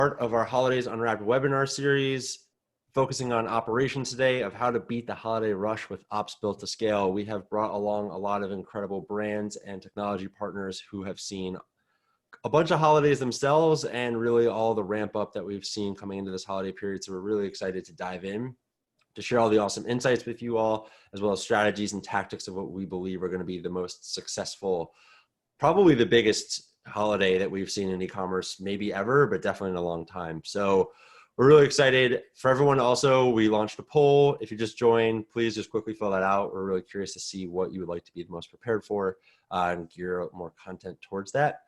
Part of our Holidays Unwrapped webinar series, focusing on operations today of how to beat the holiday rush with ops built to scale. We have brought along a lot of incredible brands and technology partners who have seen a bunch of holidays themselves and really all the ramp up that we've seen coming into this holiday period. So we're really excited to dive in to share all the awesome insights with you all, as well as strategies and tactics of what we believe are going to be the most successful, probably the biggest holiday that we've seen in e-commerce maybe ever, but definitely in a long time. So we're really excited. For everyone also, we launched a poll. If you just joined, please just quickly fill that out. We're really curious to see what you would like to be the most prepared for and gear more content towards that.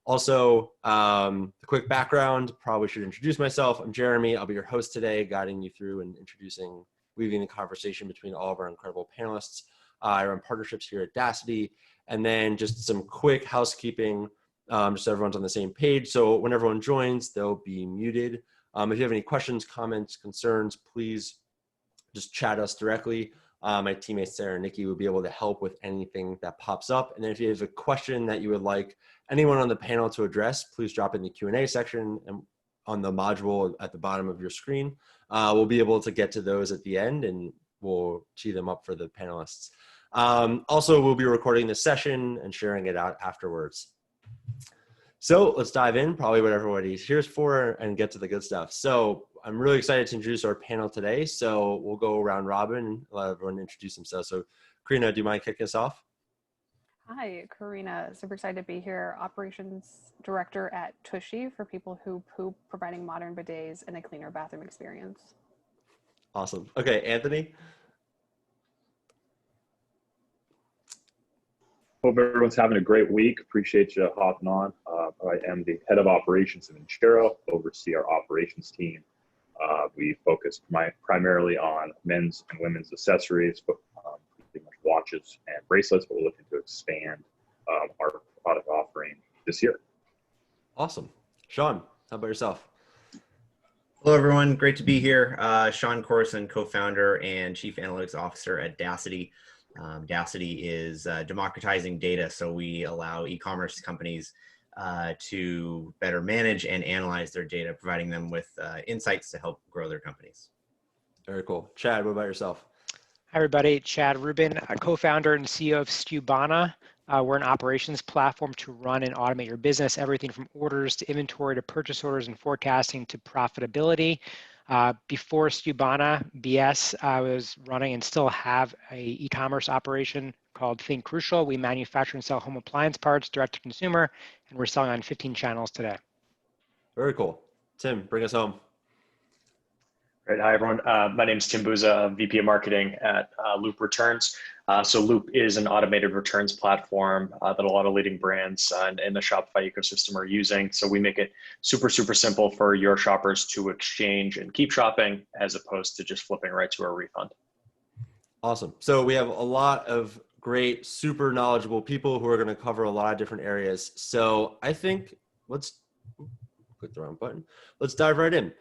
Also, the quick background, probably should introduce myself. I'm Jeremy. I'll be your host today, guiding you through and weaving the conversation between all of our incredible panelists. I run partnerships here at Daasity. And then just some quick housekeeping, just so everyone's on the same page. So when everyone joins, they'll be muted. If you have any questions, comments, concerns, please just chat us directly. My teammates Sarah and Nikki will be able to help with anything that pops up. And then if you have a question that you would like anyone on the panel to address, please drop in the Q&A section and on the module at the bottom of your screen. We'll be able to get to those at the end and we'll tee them up for the panelists. Also, we'll be recording this session and sharing it out afterwards. So let's dive in, probably what everybody's here for, and get to the good stuff. So I'm really excited to introduce our panel today. So we'll go around robin and let everyone introduce themselves. So Karina, do you mind kicking us off? Hi, Karina. Super excited to be here. Operations Director at Tushy for people who poop, providing modern bidets and a cleaner bathroom experience. Awesome. Okay, Anthony. Hope everyone's having a great week. Appreciate you hopping on. I am the head of operations in Inchero, oversee our operations team. We focus primarily on men's and women's accessories, but pretty much watches and bracelets, but we're looking to expand our product offering this year. Awesome. Sean, how about yourself? Hello, everyone. Great to be here. Sean Corson, co-founder and chief analytics officer at Daasity. Daasity is democratizing data, so we allow e-commerce companies to better manage and analyze their data, providing them with insights to help grow their companies. Very cool. Chad, what about yourself? Hi, everybody. Chad Rubin, co-founder and CEO of Stubana. We're an operations platform to run and automate your business, everything from orders to inventory to purchase orders and forecasting to profitability. Before Stubana BS, I was running and still have a e-commerce operation called Think Crucial. We manufacture and sell home appliance parts direct to consumer, and we're selling on 15 channels today. Very cool. Tim, bring us home. Great. Hi, everyone. My name is Tim Buza, VP of Marketing at Loop Returns. So Loop is an automated returns platform that a lot of leading brands in the Shopify ecosystem are using. So we make it super, super simple for your shoppers to exchange and keep shopping as opposed to just flipping right to a refund. Awesome. So we have a lot of great, super knowledgeable people who are going to cover a lot of different areas. So I think let's click the wrong button. Let's dive right in.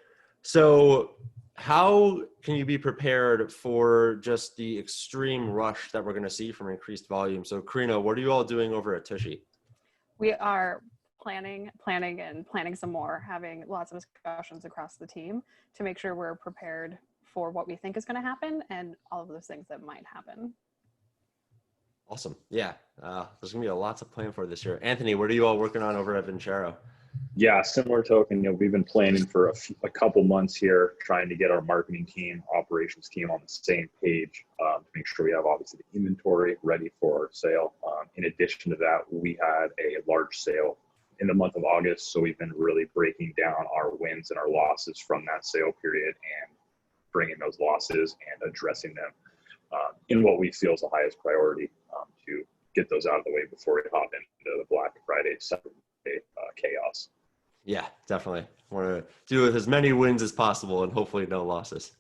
So how can you be prepared for just the extreme rush that we're going to see from increased volume? So Karina, what are you all doing over at Tushy? We are planning some more, having lots of discussions across the team to make sure we're prepared for what we think is going to happen and all of those things that might happen. Awesome. Yeah, there's going to be a lot to plan for this year. Anthony, what are you all working on over at Vincero? Yeah, similar token, we've been planning for a couple months here, trying to get our marketing team, operations team on the same page to make sure we have obviously the inventory ready for sale. In addition to that, we had a large sale in the month of August, so we've been really breaking down our wins and our losses from that sale period and bringing those losses and addressing them in what we feel is the highest priority to get those out of the way before we hop into the Black Friday, Cyber Monday chaos. Yeah, definitely. Want to do with as many wins as possible and hopefully no losses.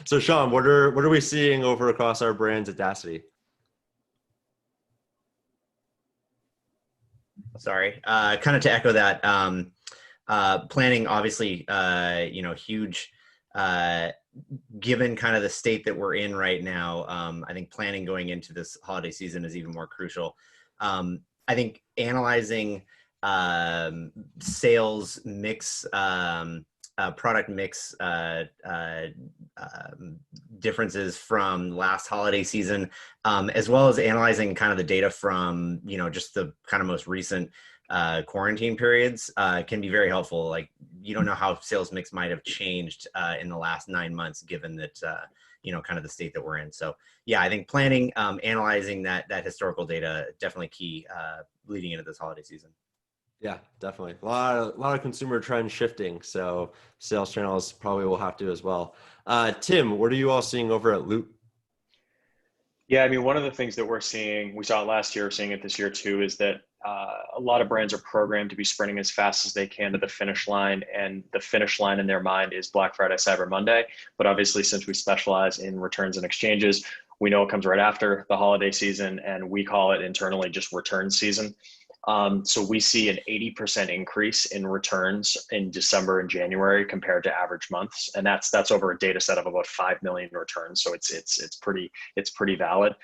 So Sean, what are we seeing over across our brands at Daasity? Sorry, kind of to echo that, planning obviously, huge, given kind of the state that we're in right now. I think planning going into this holiday season is even more crucial. I think analyzing sales mix, product mix differences from last holiday season, as well as analyzing kind of the data from, just the kind of most recent quarantine periods can be very helpful. Like, you don't know how sales mix might have changed in the last 9 months, given that, kind of the state that we're in. So yeah, I think planning, analyzing that historical data, definitely key leading into this holiday season. Yeah, definitely. A lot of consumer trend shifting. So sales channels probably will have to as well. Tim, what are you all seeing over at Loop? Yeah, I mean, one of the things that we're seeing, we saw it last year, seeing it this year too, is that a lot of brands are programmed to be sprinting as fast as they can to the finish line. And the finish line in their mind is Black Friday, Cyber Monday. But obviously, since we specialize in returns and exchanges, we know it comes right after the holiday season, and we call it internally just return season. So we see an 80% increase in returns in December and January compared to average months, and that's over a data set of about 5 million returns. So it's pretty valid.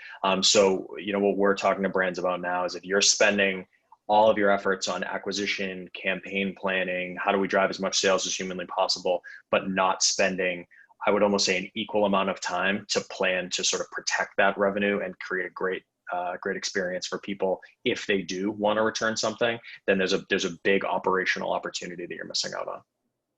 So what we're talking to brands about now is if you're spending all of your efforts on acquisition, campaign planning, how do we drive as much sales as humanly possible, but not spending, I would almost say, an equal amount of time to plan to sort of protect that revenue and create a great experience for people if they do want to return something, then there's a big operational opportunity that you're missing out on.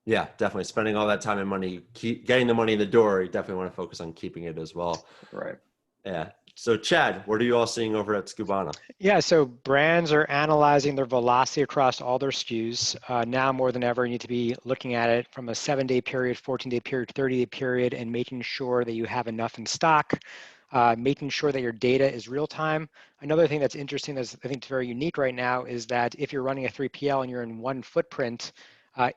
Yeah, definitely. Spending all that time and money, keep getting the money in the door, you definitely want to focus on keeping it as well. Right. Yeah. So Chad, what are you all seeing over at Skubana? Yeah, so brands are analyzing their velocity across all their SKUs. Now more than ever, you need to be looking at it from a 7-day period, 14-day period, 30-day period, and making sure that you have enough in stock, making sure that your data is real time. Another thing that's interesting that's I think is very unique right now is that if you're running a 3PL and you're in one footprint,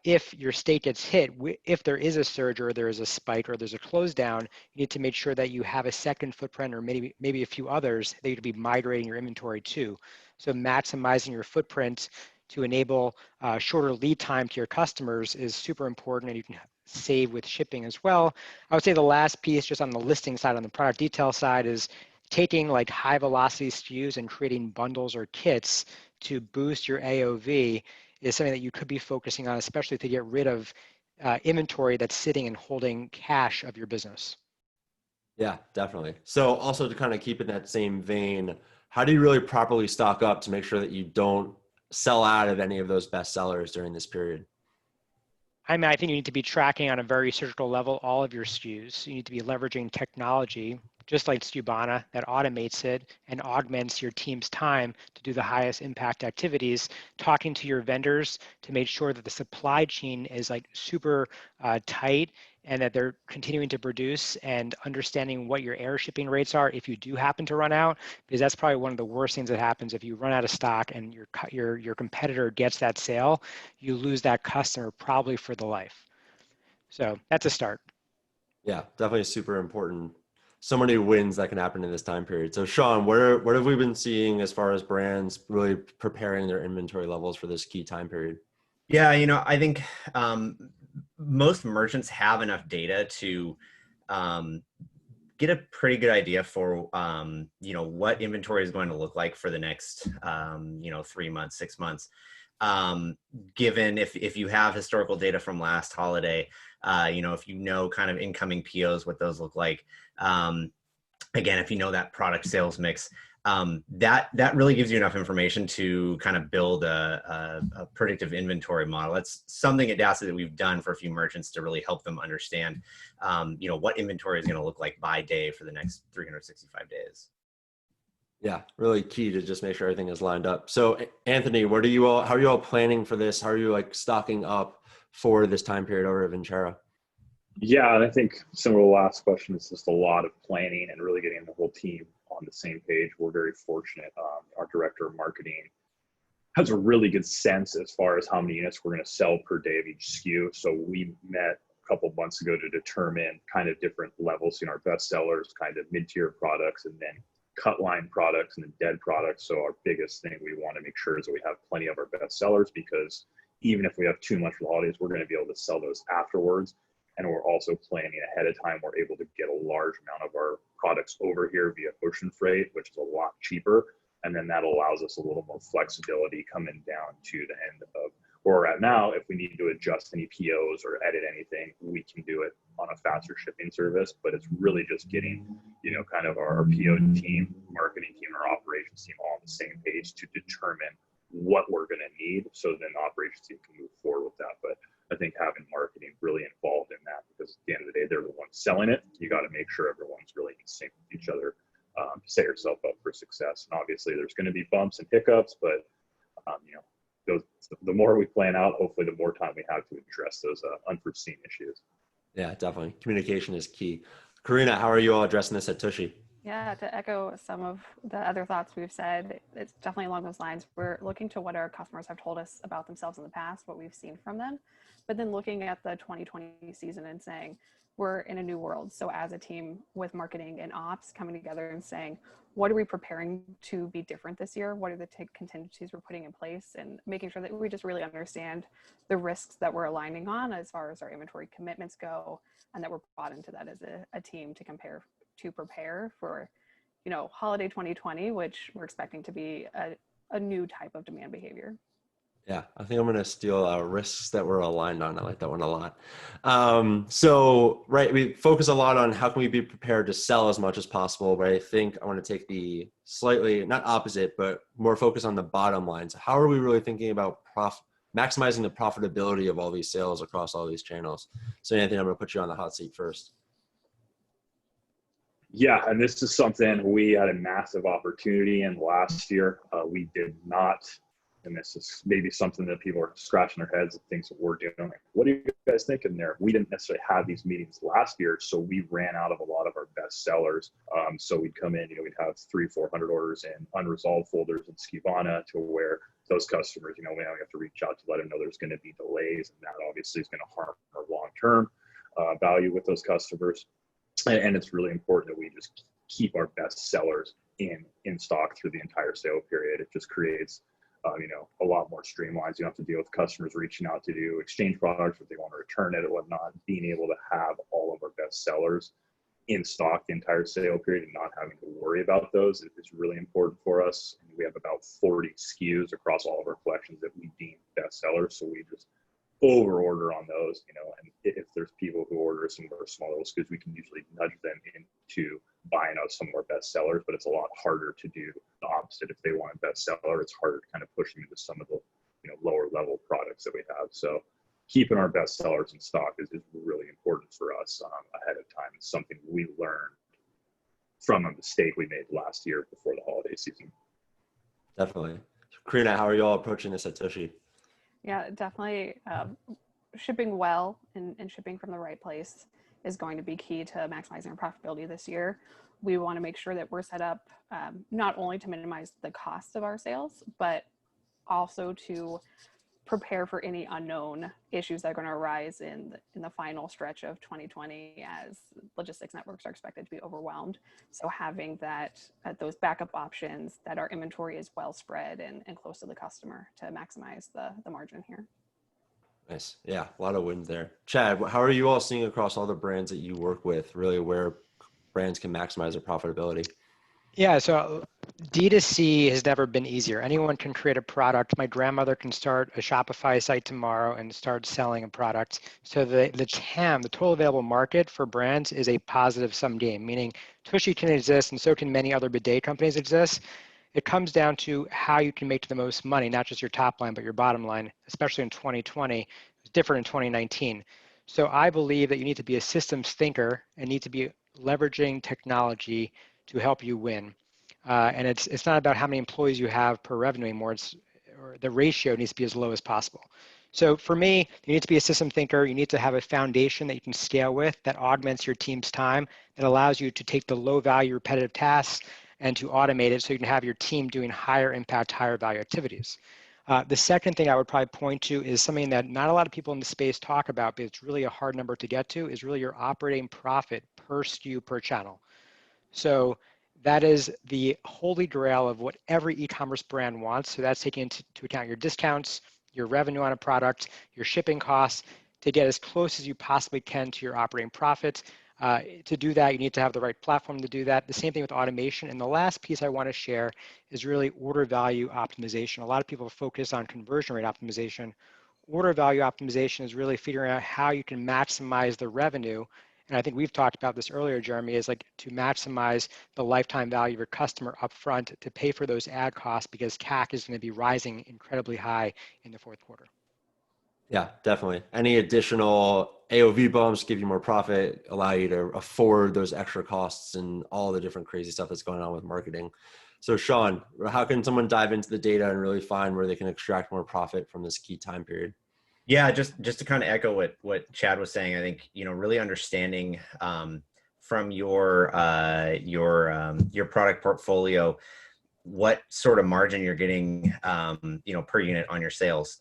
if your state gets hit, if there is a surge or there is a spike or there's a close down, you need to make sure that you have a second footprint or maybe a few others that you'd be migrating your inventory to. So maximizing your footprint to enable shorter lead time to your customers is super important, and you can save with shipping as well. I would say the last piece, just on the listing side, on the product detail side, is taking like high velocity SKUs and creating bundles or kits to boost your AOV is something that you could be focusing on, especially to get rid of inventory that's sitting and holding cash of your business. Yeah, definitely. So also to kind of keep in that same vein, how do you really properly stock up to make sure that you don't sell out of any of those best sellers during this period? I mean, I think you need to be tracking on a very surgical level all of your SKUs. You need to be leveraging technology, just like Skubana, that automates it and augments your team's time to do the highest impact activities, talking to your vendors to make sure that the supply chain is like super tight and that they're continuing to produce, and understanding what your air shipping rates are if you do happen to run out, because that's probably one of the worst things that happens. If you run out of stock and your competitor gets that sale, you lose that customer probably for the life. So that's a start. Yeah, definitely super important. So many wins that can happen in this time period. So Sean, what have we been seeing as far as brands really preparing their inventory levels for this key time period? Yeah, I think most merchants have enough data to get a pretty good idea for what inventory is going to look like for the next 3 months, 6 months. Given if you have historical data from last holiday, if kind of incoming POs, what those look like. Again, if you know that product sales mix, that really gives you enough information to kind of build a predictive inventory model. That's something at Daasity that we've done for a few merchants to really help them understand, what inventory is going to look like by day for the next 365 days. Yeah, really key to just make sure everything is lined up. So Anthony, how are you all planning for this? How are you like stocking up for this time period over at Vincera? Yeah, and I think similar to the last question, it's just a lot of planning and really getting the whole team on the same page. We're very fortunate. Our director of marketing has a really good sense as far as how many units we're going to sell per day of each SKU. So we met a couple of months ago to determine kind of different levels, our best sellers, kind of mid-tier products, and then cut line products and then dead products. So our biggest thing we want to make sure is that we have plenty of our best sellers, because even if we have too much for the holidays, we're going to be able to sell those afterwards. And we're also planning ahead of time. We're able to get a large amount of our products over here via ocean freight, which is a lot cheaper. And then that allows us a little more flexibility coming down to the end of where we're at now. If we need to adjust any POs or edit anything, we can do it on a faster shipping service. But it's really just getting, kind of our PO team, marketing team, our operations team all on the same page to determine what we're going to need, so then the operations team can move forward with that. But I think having marketing really involved in that, because at the end of the day, they're the ones selling it. You got to make sure everyone's really in sync with each other to set yourself up for success. And obviously, there's going to be bumps and hiccups, but the more we plan out, hopefully, the more time we have to address those unforeseen issues. Yeah, definitely. Communication is key. Karina, how are you all addressing this at Tushy? Yeah, to echo some of the other thoughts we've said, it's definitely along those lines. We're looking to what our customers have told us about themselves in the past, what we've seen from them, but then looking at the 2020 season and saying, we're in a new world. So as a team with marketing and ops coming together and saying, what are we preparing to be different this year? What are the contingencies we're putting in place, and making sure that we just really understand the risks that we're aligning on as far as our inventory commitments go, and that we're brought into that as a team to prepare for, holiday 2020, which we're expecting to be a new type of demand behavior. Yeah, I think I'm going to steal risks that we're aligned on. I like that one a lot. So, right, we focus a lot on how can we be prepared to sell as much as possible, but I think I want to take the slightly, not opposite, but more focus on the bottom line. So how are we really thinking about maximizing the profitability of all these sales across all these channels? So Anthony, I'm going to put you on the hot seat first. Yeah, and this is something we had a massive opportunity in last year. We did not, and this is maybe something that people are scratching their heads at things that we're doing. Like, what are you guys thinking there? We didn't necessarily have these meetings last year, so we ran out of a lot of our best sellers. So we'd come in, we'd have 300-400 orders in unresolved folders in Skibana, to where those customers, we now have to reach out to let them know there's going to be delays, and that obviously is going to harm our long-term value with those customers. And it's really important that we just keep our best sellers in stock through the entire sale period. It just creates, a lot more streamlines. You don't have to deal with customers reaching out to do exchange products if they want to return it or whatnot. Being able to have all of our best sellers in stock the entire sale period and not having to worry about those is really important for us. We have about 40 SKUs across all of our collections that we deem best sellers. So we just over order on those, and if there's people who order some of our smaller SKUs, we can usually nudge them into buying out some of our best sellers, but it's a lot harder to do the opposite. If they want a best seller, it's harder to kind of push them into some of the lower level products that we have. So keeping our best sellers in stock is really important for us ahead of time. It's something we learned from a mistake we made last year before the holiday season. Definitely. Karina, how are you all approaching this at Tushy? Yeah, definitely. Shipping well and shipping from the right place is going to be key to maximizing our profitability this year. We want to make sure that we're set up not only to minimize the cost of our sales, but also to prepare for any unknown issues that are going to arise in the final stretch of 2020, as logistics networks are expected to be overwhelmed. So having those backup options, that our inventory is well spread and close to the customer to maximize the margin here. Nice. Yeah, a lot of wins there. Chad, how are you all seeing across all the brands that you work with, really where brands can maximize their profitability? Yeah, so D2C has never been easier. Anyone can create a product. My grandmother can start a Shopify site tomorrow and start selling a product. So the TAM, the total available market for brands, is a positive sum game, meaning Tushy can exist and so can many other bidet companies exist. It comes down to how you can make the most money, not just your top line, but your bottom line, especially in 2020. It's different in 2019. So I believe that you need to be a systems thinker and need to be leveraging technology to help you win. And it's not about how many employees you have per revenue anymore. Or the ratio needs to be as low as possible. So for me, you need to be a system thinker. You need to have a foundation that you can scale with that augments your team's time, that allows you to take the low value repetitive tasks and to automate it so you can have your team doing higher impact, higher value activities. The second thing I would probably point to is something that not a lot of people in the space talk about, but it's really a hard number to get to, is really your operating profit per SKU per channel. So that is the holy grail of what every e-commerce brand wants. So that's taking into account your discounts, your revenue on a product, your shipping costs, to get as close as you possibly can to your operating profit. To do that, you need to have the right platform to do that. The same thing with automation. And the last piece I want to share is really order value optimization. A lot of people focus on conversion rate optimization. Order value optimization is really figuring out how you can maximize the revenue. And I think we've talked about this earlier, Jeremy, is like to maximize the lifetime value of your customer upfront to pay for those ad costs, because CAC is going to be rising incredibly high in the fourth quarter. Yeah, definitely. Any additional AOV bumps give you more profit, allow you to afford those extra costs and all the different crazy stuff that's going on with marketing. So Sean, how can someone dive into the data and really find where they can extract more profit from this key time period? Yeah, just to kind of echo what Chad was saying, I think, really understanding from your product portfolio what sort of margin you're getting, per unit on your sales.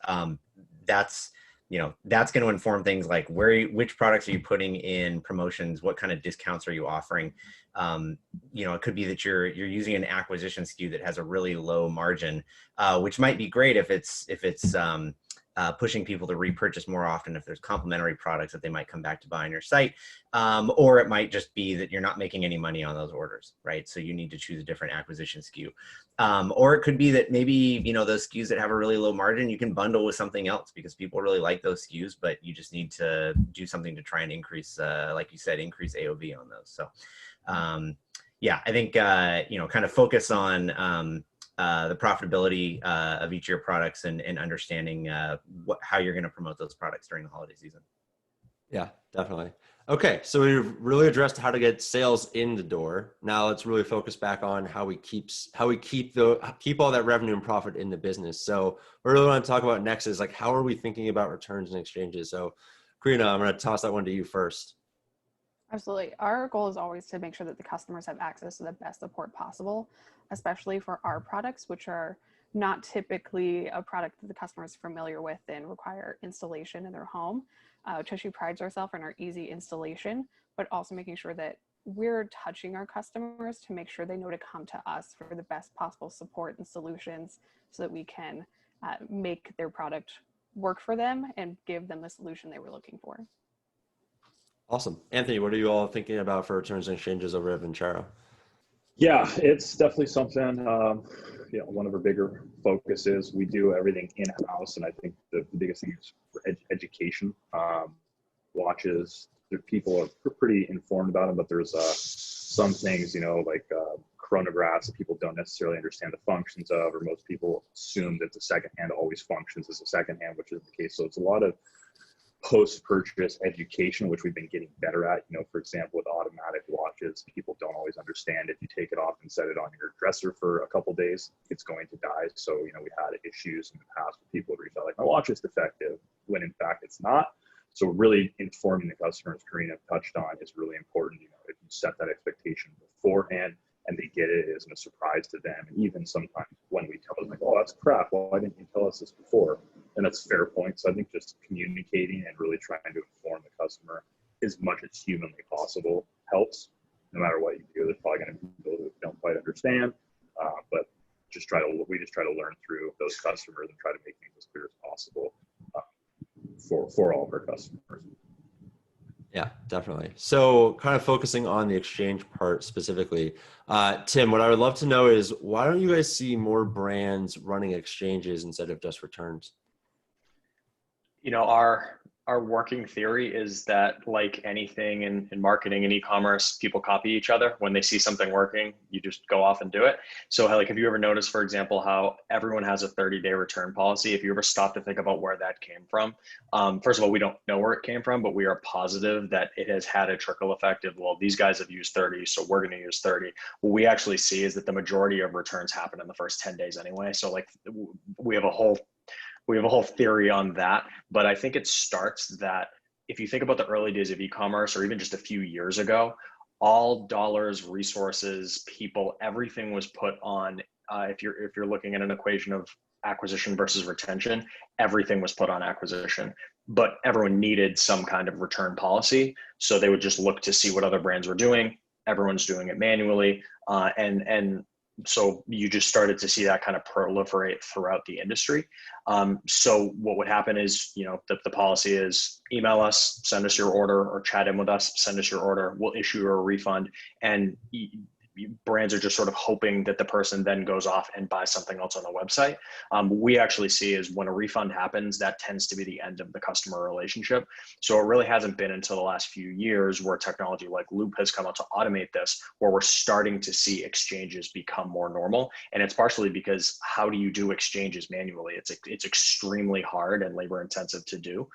That's going to inform things like which products are you putting in promotions, what kind of discounts are you offering. It could be that you're using an acquisition SKU that has a really low margin, which might be great if it's pushing people to repurchase more often, if there's complementary products that they might come back to buy on your site. Or it might just be that you're not making any money on those orders, right? So you need to choose a different acquisition SKU. Or it could be that maybe, those SKUs that have a really low margin, you can bundle with something else because people really like those SKUs, but you just need to do something to try and increase, like you said, increase AOV on those. So yeah, I think, kind of focus on the profitability of each of your products and understanding how you're going to promote those products during the holiday season. Yeah, definitely. Okay, so we've really addressed how to get sales in the door. Now let's really focus back on how we keep all that revenue and profit in the business. So what I really want to talk about next is like, how are we thinking about returns and exchanges? So Karina, I'm going to toss that one to you first. Absolutely. Our goal is always to make sure that the customers have access to the best support possible, especially for our products, which are not typically a product that the customer is familiar with and require installation in their home. Tushy prides ourselves on our easy installation, but also making sure that we're touching our customers to make sure they know to come to us for the best possible support and solutions so that we can make their product work for them and give them the solution they were looking for. Awesome. Anthony, what are you all thinking about for returns and exchanges over at Vincero? Yeah, it's definitely something, one of our bigger focuses. We do everything in-house, and I think the biggest thing is for education. Watches, people are pretty informed about them, but there's some things, like chronographs that people don't necessarily understand the functions of, or most people assume that the second hand always functions as a second hand, which is the case. So it's a lot of post-purchase education, which we've been getting better at. For example, with automatic watches, people don't always understand if you take it off and set it on your dresser for a couple days, it's going to die. So, we had issues in the past with people who reach out like, my watch is defective, when in fact it's not. So really informing the customer, as Karina touched on, is really important. If you set that expectation beforehand and they get it, it isn't a surprise to them. And even sometimes when we tell them like, oh, that's crap, well, why didn't you tell us this before? And that's a fair point. So I think just communicating and really trying to inform the customer as much as humanly possible helps. No matter what you do, there's probably going to be people who don't quite understand, but we just try to learn through those customers and try to make things as clear as possible for all of our customers. Yeah, definitely. So kind of focusing on the exchange part specifically, Tim, what I would love to know is, why don't you guys see more brands running exchanges instead of just returns? Our working theory is that, like anything in marketing and e-commerce, people copy each other. When they see something working, you just go off and do it. So like, have you ever noticed, for example, how everyone has a 30-day return policy? If you ever stop to think about where that came from, first of all, we don't know where it came from, but we are positive that it has had a trickle effect of, well, these guys have used 30, so we're going to use 30. What we actually see is that the majority of returns happen in the first 10 days anyway. So like, we have a whole theory on that, but I think it starts that if you think about the early days of e-commerce, or even just a few years ago, all dollars, resources, people, everything was put on, if you're looking at an equation of acquisition versus retention, everything was put on acquisition, but everyone needed some kind of return policy. So they would just look to see what other brands were doing. Everyone's doing it manually. And so you just started to see that kind of proliferate throughout the industry. So what would happen is, the policy is email us, send us your order, or chat in with us, send us your order. We'll issue you a refund. And brands are just sort of hoping that the person then goes off and buys something else on the website. We actually see is when a refund happens, that tends to be the end of the customer relationship. So it really hasn't been until the last few years where technology like Loop has come out to automate this, where we're starting to see exchanges become more normal. And it's partially because how do you do exchanges manually? It's extremely hard and labor intensive to do.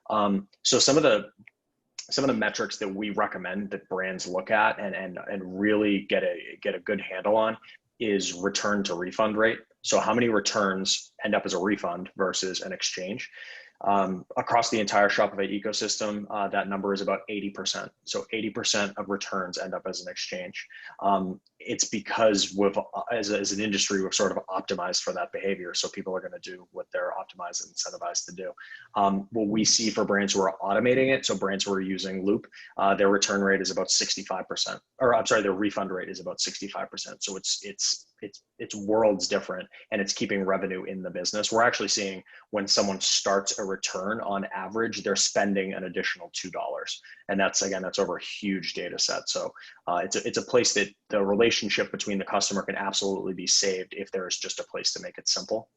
So some of the metrics that we recommend that brands look at and really get a good handle on is return to refund rate. So how many returns end up as a refund versus an exchange? Across the entire Shopify ecosystem, that number is about 80%. So 80% of returns end up as an exchange. It's because as an industry, we've sort of optimized for that behavior. So people are going to do what they're optimized and incentivized to do. What we see for brands who are automating it, so brands who are using Loop, their return rate is about 65%, or I'm sorry, their refund rate is about 65%. So it's worlds different, and it's keeping revenue in the business. We're actually seeing when someone starts a return, on average, they're spending an additional $2. And that's over a huge data set. So it's a place that the relationship between the customer can absolutely be saved if there's just a place to make it simple.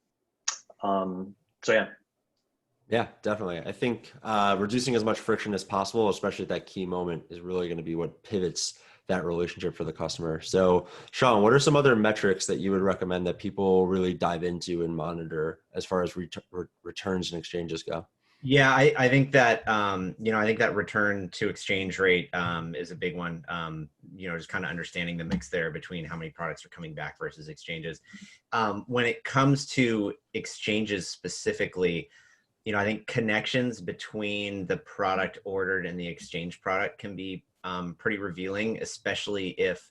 So yeah. Yeah, definitely. I think reducing as much friction as possible, especially at that key moment, is really going to be what pivots that relationship for the customer. So Sean, what are some other metrics that you would recommend that people really dive into and monitor as far as returns and exchanges go? Yeah, I think that, I think that return to exchange rate is a big one. Just kind of understanding the mix there between how many products are coming back versus exchanges. When it comes to exchanges specifically, I think connections between the product ordered and the exchange product can be pretty revealing, especially if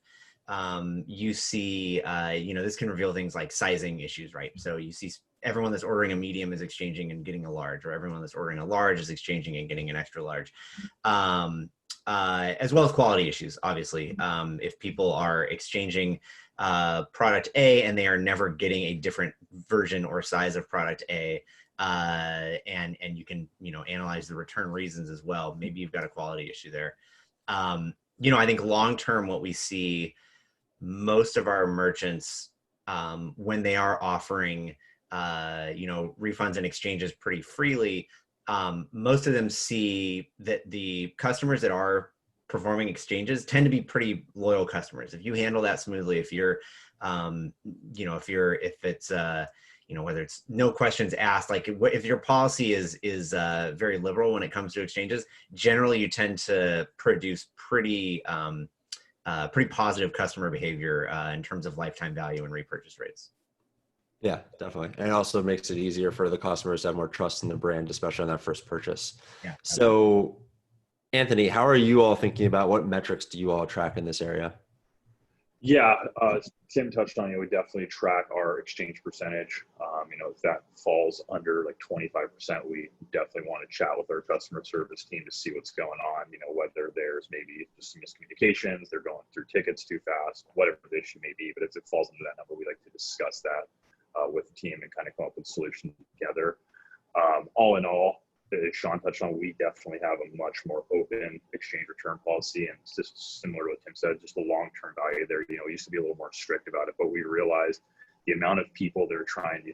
you see, this can reveal things like sizing issues, right? So you see everyone that's ordering a medium is exchanging and getting a large, or everyone that's ordering a large is exchanging and getting an extra large. As well as quality issues, obviously. If people are exchanging product A and they are never getting a different version or size of product A, and you can, analyze the return reasons as well. Maybe you've got a quality issue there. I think long-term, what we see most of our merchants, when they are offering, refunds and exchanges pretty freely, most of them see that the customers that are performing exchanges tend to be pretty loyal customers. If you handle that smoothly, if you're, if it's, whether it's no questions asked, like if your policy is very liberal when it comes to exchanges, generally you tend to produce pretty positive customer behavior in terms of lifetime value and repurchase rates. Yeah, definitely. And it also makes it easier for the customers to have more trust in the brand, especially on that first purchase. Yeah. So Anthony, how are you all thinking about what metrics do you all track in this area? Yeah, Tim touched on, we definitely track our exchange percentage. If that falls under like 25%, we definitely want to chat with our customer service team to see what's going on, whether there's maybe just some miscommunications, they're going through tickets too fast, whatever the issue may be. But if it falls under that number, we like to discuss that with the team and kind of come up with solutions together. All in all, as Sean touched on, we definitely have a much more open exchange return policy, and it's just similar to what Tim said, just the long-term value there. We used to be a little more strict about it, but we realized the amount of people that are trying to,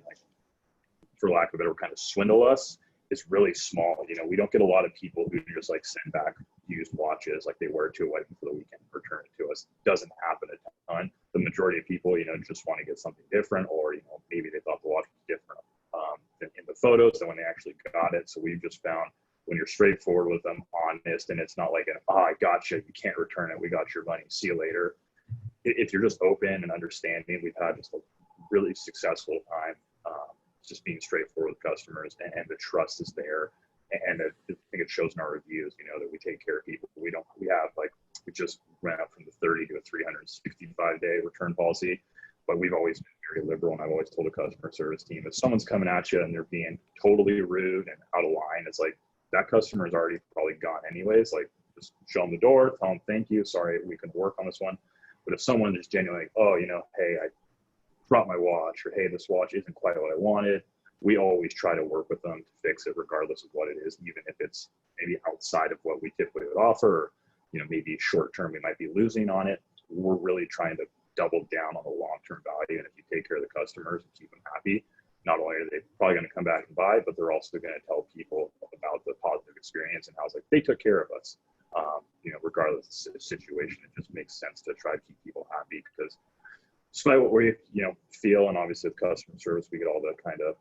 for lack of a better word, kind of swindle us is really small. We don't get a lot of people who just like send back used watches, like they wear it to a wedding for the weekend, return it to us. It doesn't happen a ton. The majority of people, just want to get something different, or, maybe they thought the watch was different in the photos than when they actually got it. So we've just found when you're straightforward with them, honest, and it's not like I gotcha, you can't return it, we got your money, see you later. If you're just open and understanding, we've had just a really successful time just being straightforward with customers, and the trust is there. And I think it shows in our reviews, that we take care of people. We just ran up from the 30 to a 365-day return policy. But we've always been very liberal, and I've always told the customer service team, if someone's coming at you and they're being totally rude and out of line, it's like that customer is already probably gone anyways. Like, just show them the door, tell them thank you, sorry, we can work on this one. But if someone is genuinely, hey, brought my watch, or hey, this watch isn't quite what I wanted. We always try to work with them to fix it, regardless of what it is, even if it's maybe outside of what we typically would offer, or, maybe short term we might be losing on it. We're really trying to double down on the long-term value. And if you take care of the customers and keep them happy, not only are they probably going to come back and buy, but they're also going to tell people about the positive experience and how it's like they took care of us. Regardless of the situation, it just makes sense to try to keep people happy, because despite what we feel, and obviously with customer service we get all the kind of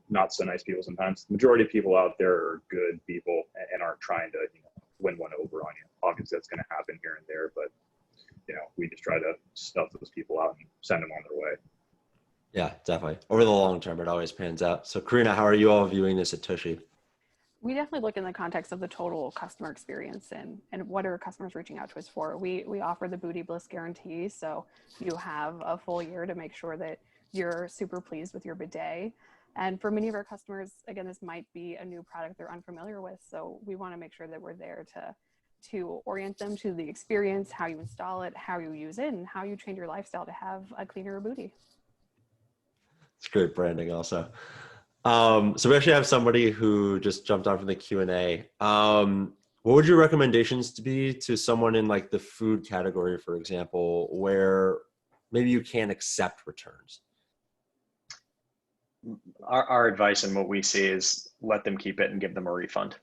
not so nice people sometimes. The majority of people out there are good people and aren't trying to win one over on you. Obviously that's going to happen here and there, but we just try to stuff those people out and send them on their way. Yeah, definitely. Over the long term, it always pans out. So Karina, how are you all viewing this at Tushy? We definitely look in the context of the total customer experience and what are customers reaching out to us for. We offer the Booty Bliss guarantee, so you have a full year to make sure that you're super pleased with your bidet. And for many of our customers, again, this might be a new product they're unfamiliar with, so we want to make sure that we're there to orient them to the experience, how you install it, how you use it, and how you change your lifestyle to have a cleaner booty. It's great branding also. So we actually have somebody who just jumped on from the Q&A. What would your recommendations to be to someone in like the food category, for example, where maybe you can't accept returns? Our advice and what we see is let them keep it and give them a refund.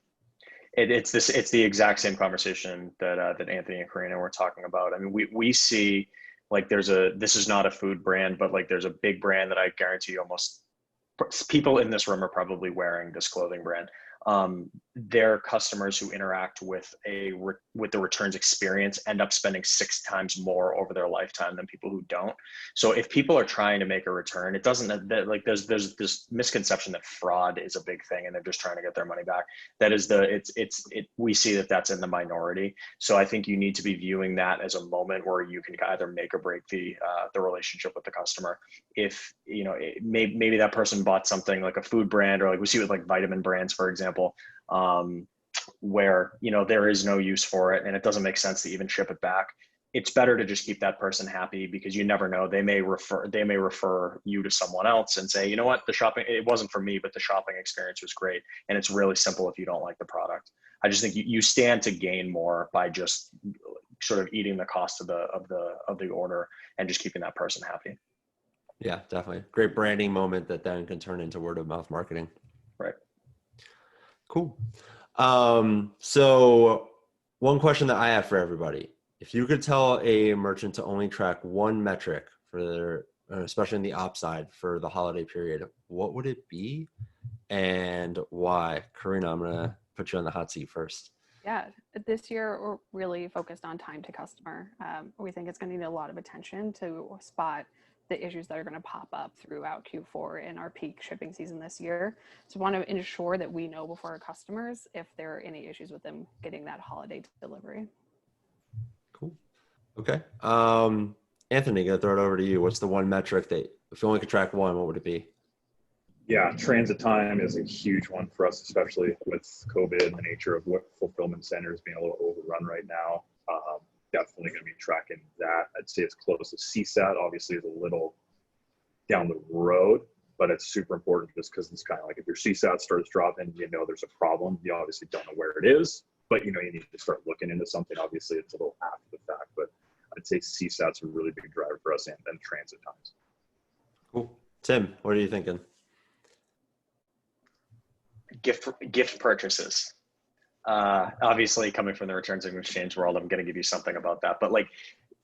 It's the exact same conversation that Anthony and Karina were talking about. I mean, we see like this is not a food brand, but like there's a big brand that I guarantee almost people in this room are probably wearing this clothing brand. Their customers who interact with the returns experience end up spending 6 times more over their lifetime than people who don't. So if people are trying to make a return, it doesn't like there's this misconception that fraud is a big thing and they're just trying to get their money back. That is we see that's in the minority. So I think you need to be viewing that as a moment where you can either make or break the relationship with the customer. If maybe that person bought something like a food brand, or like we see with like vitamin brands, for example, where there is no use for it and it doesn't make sense to even ship it back. It's better to just keep that person happy, because you never know, they may refer you to someone else and say, you know what, it wasn't for me, but the shopping experience was great. And it's really simple if you don't like the product. I just think you stand to gain more by just sort of eating the cost of the order and just keeping that person happy. Yeah, definitely. Great branding moment that then can turn into word of mouth marketing. Right. Cool. So one question that I have for everybody: if you could tell a merchant to only track one metric for their, especially in the ops side for the holiday period, what would it be and why? Karina, I'm going to put you on the hot seat first. Yeah, this year we're really focused on time to customer. We think it's going to need a lot of attention to spot the issues that are going to pop up throughout Q4 in our peak shipping season this year. So we want to ensure that we know before our customers if there are any issues with them getting that holiday delivery. Cool. Okay. Anthony, gonna throw it over to you. What's the one metric that if you only could track one, what would it be? Yeah, transit time is a huge one for us, especially with COVID and the nature of what fulfillment centers being a little overrun right now. Definitely going to be tracking that. I'd say it's close to CSAT. Obviously, is a little down the road, but it's super important just because it's kind of like if your CSAT starts dropping, there's a problem. You obviously don't know where it is, but you need to start looking into something. Obviously, it's a little after the fact, but I'd say CSAT's a really big driver for us, and then transit times. Cool. Tim, what are you thinking? Gift purchases. Obviously, coming from the returns and exchange world, I'm going to give you something about that. But like,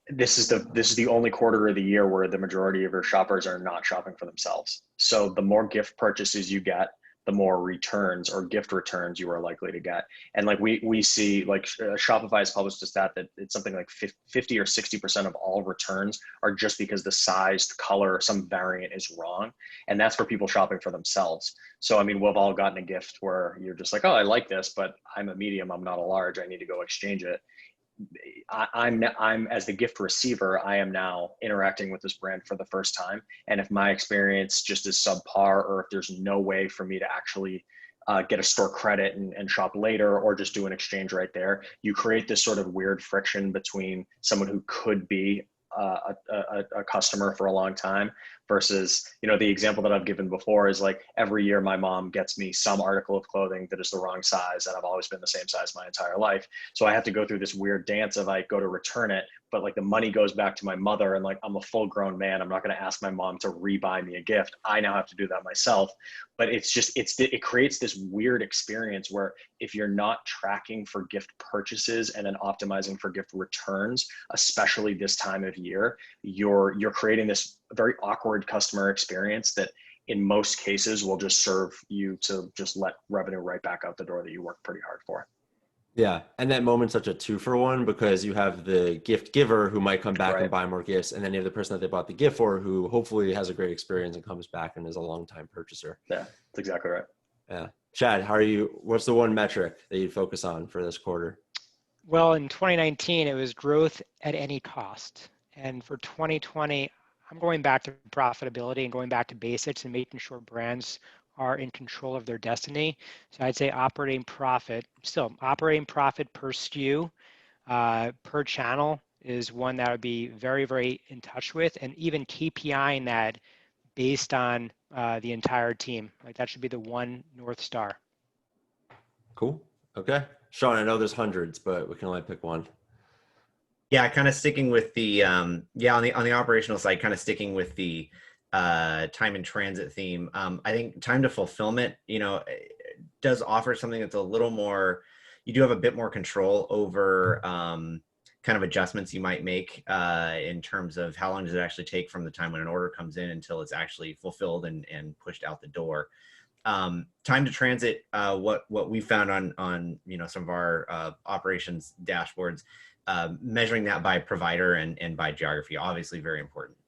this is the only quarter of the year where the majority of your shoppers are not shopping for themselves. So the more gift purchases you get, the more returns or gift returns you are likely to get. And like we see, like Shopify has published a stat that it's something like 50 or 60% of all returns are just because the size, the color, or some variant is wrong. And that's for people shopping for themselves. So, I mean, we've all gotten a gift where you're just like, oh, I like this, but I'm a medium, I'm not a large, I need to go exchange it. I'm as the gift receiver, I am now interacting with this brand for the first time. And if my experience just is subpar, or if there's no way for me to actually get a store credit and shop later, or just do an exchange right there, you create this sort of weird friction between someone who could be a customer for a long time versus, the example that I've given before is like every year my mom gets me some article of clothing that is the wrong size and I've always been the same size my entire life. So I have to go through this weird dance of I go to return it, but like the money goes back to my mother and like I'm a full grown man. I'm not going to ask my mom to rebuy me a gift. I now have to do that myself. But it creates this weird experience where if you're not tracking for gift purchases and then optimizing for gift returns, especially this time of year, you're creating this very awkward customer experience that in most cases will just serve you to just let revenue right back out the door that you worked pretty hard for. Yeah. And that moment's such a 2-for-1 because you have the gift giver who might come back Right. and buy more gifts. And then you have the person that they bought the gift for who hopefully has a great experience and comes back and is a long-time purchaser. Yeah, that's exactly right. Yeah. Chad, what's the one metric that you'd focus on for this quarter? Well, in 2019, it was growth at any cost. And for 2020, I'm going back to profitability and going back to basics and making sure brands are in control of their destiny. So I'd say operating profit per SKU, per channel is one that I would be very, very in touch with, and even KPIing that based on the entire team. Like that should be the one North Star. Cool. Okay. Sean, I know there's hundreds, but we can only pick one. Yeah, kind of sticking with the on the operational side, kind of sticking with the time in transit theme. I think time to fulfillment, does offer something that's a little more. You do have a bit more control over kind of adjustments you might make in terms of how long does it actually take from the time when an order comes in until it's actually fulfilled and pushed out the door. Time to transit, what we found on some of our operations dashboards, measuring that by provider and by geography, obviously very important.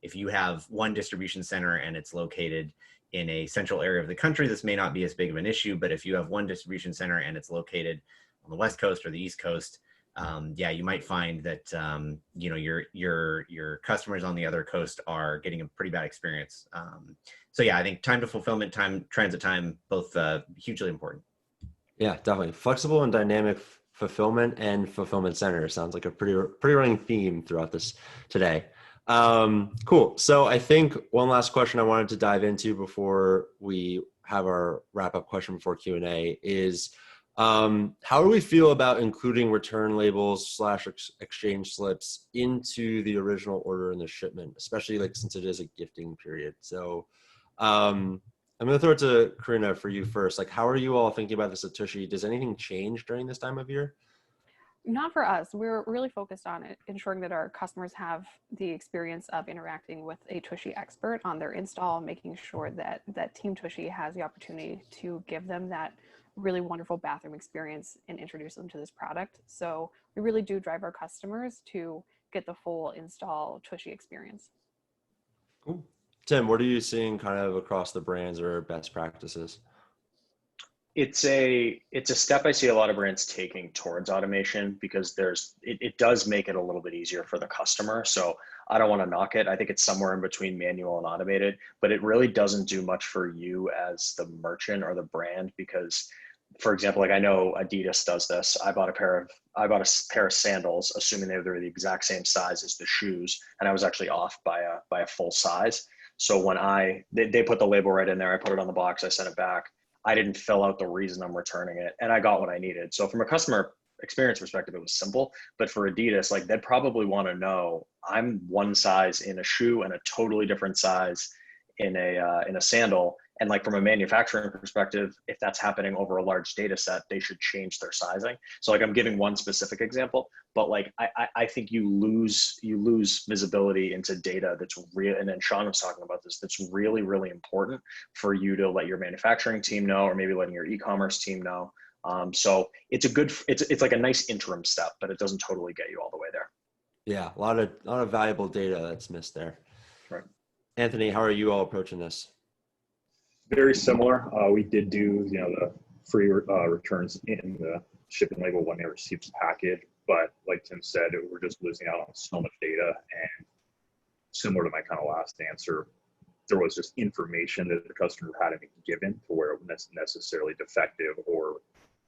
If you have one distribution center and it's located in a central area of the country, this may not be as big of an issue, but if you have one distribution center and it's located on the West Coast or the East Coast, you might find that your customers on the other coast are getting a pretty bad experience. So I think time to fulfillment, transit time, both hugely important. Yeah, definitely. Flexible and dynamic fulfillment and fulfillment center sounds like a pretty running theme throughout this today. Cool. So I think one last question I wanted to dive into before we have our wrap-up question before Q&A is, how do we feel about including return labels / exchange slips into the original order in the shipment, especially since it is a gifting period? So I'm going to throw it to Karina for you first. How are you all thinking about this at Tushy? Does anything change during this time of year? Not for us. We're really focused on it, ensuring that our customers have the experience of interacting with a Tushy expert on their install, making sure that Team Tushy has the opportunity to give them that really wonderful bathroom experience and introduce them to this product. So we really do drive our customers to get the full install Tushy experience. Cool. Tim, what are you seeing kind of across the brands or best practices? It's a step I see a lot of brands taking towards automation because it does make it a little bit easier for the customer. So I don't want to knock it. I think it's somewhere in between manual and automated, but it really doesn't do much for you as the merchant or the brand because, for example, I know Adidas does this. I bought a pair of sandals, assuming they were the exact same size as the shoes, and I was actually off by a full size. So when they put the label right in there, I put it on the box, I sent it back. I didn't fill out the reason I'm returning it, and I got what I needed. So from a customer experience perspective, it was simple. But for Adidas, they'd probably want to know I'm one size in a shoe and a totally different size in a sandal. And from a manufacturing perspective, if that's happening over a large data set, they should change their sizing. So I'm giving one specific example, but I think you lose visibility into data that's real. And then Sean was talking about this, that's really, really important for you to let your manufacturing team know, or maybe letting your e-commerce team know. So it's like a nice interim step, but it doesn't totally get you all the way there. Yeah, a lot of valuable data that's missed there. Right. Anthony, how are you all approaching this? Very similar. We did do, the free returns in the shipping label when they received the package, but like Tim said, we're just losing out on so much data. And similar to my kind of last answer, there was just information that the customer hadn't been given to where it was necessarily defective or